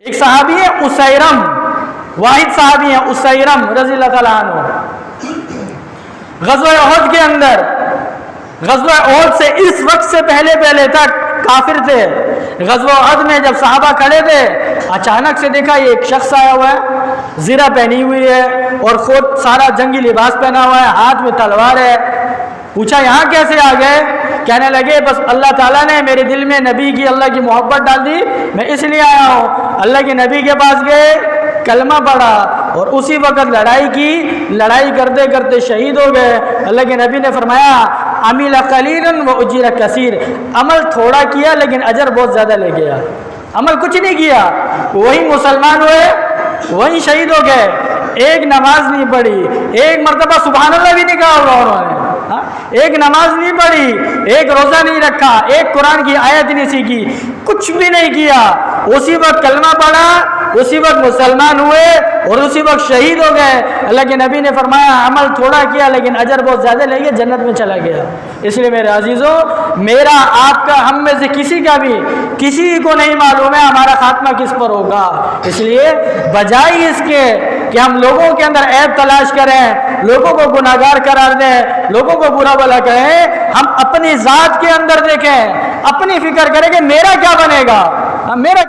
ایک صحابی ہے اسیرم، واحد صحابی ہے اسیرم رضی اللہ تعالیٰ عنہ، غزوہ احد کے اندر، غزوہ احد سے اس وقت سے پہلے تک کافر تھے۔ غزوہ احد میں جب صحابہ کھڑے تھے، اچانک سے دیکھا یہ ایک شخص آیا ہوا ہے، زرہ پہنی ہوئی ہے اور خود سارا جنگی لباس پہنا ہوا ہے، ہاتھ میں تلوار ہے۔ پوچھا یہاں کیسے آ گئے؟ کہنے لگے بس اللہ تعالیٰ نے میرے دل میں نبی کی، اللہ کی محبت ڈال دی، میں اس لیے آیا ہوں۔ اللہ کے نبی کے پاس گئے، کلمہ پڑھا اور اسی وقت لڑائی کی، لڑائی کرتے کرتے شہید ہو گئے۔ اللہ کے نبی نے فرمایا عمل قلیلا واجر کثیر، عمل تھوڑا کیا لیکن اجر بہت زیادہ لے گیا۔ عمل کچھ نہیں کیا، وہی مسلمان ہوئے، وہی شہید ہو گئے، ایک نماز نہیں پڑھی، ایک مرتبہ سبحان اللہ بھی نہیں کہا ہوگا انہوں نے، ایک نماز نہیں پڑھی، ایک روزہ نہیں رکھا، ایک قرآن کی آیت نہیں سیکھی، کچھ بھی نہیں کیا، اسی وقت کلمہ پڑھا، اسی وقت مسلمان ہوئے اور اسی وقت شہید ہو گئے۔ اللہ کے نبی نے فرمایا عمل تھوڑا کیا لیکن اجر بہت زیادہ لے گیا، جنت میں چلا گیا۔ اس لیے میرے عزیزوں، میرا آپ کا، ہم میں سے کسی کا بھی، کسی کو نہیں معلوم ہے ہمارا خاتمہ کس پر ہوگا۔ اس لیے بجائے اس کے کہ ہم لوگوں کے اندر عیب تلاش کریں، لوگوں کو گناہگار قرار دیں، لوگوں کو برا بھلا کہیں، ہم اپنی ذات کے اندر دیکھیں، اپنی فکر کریں کہ میرا کیا بنے گا، میرا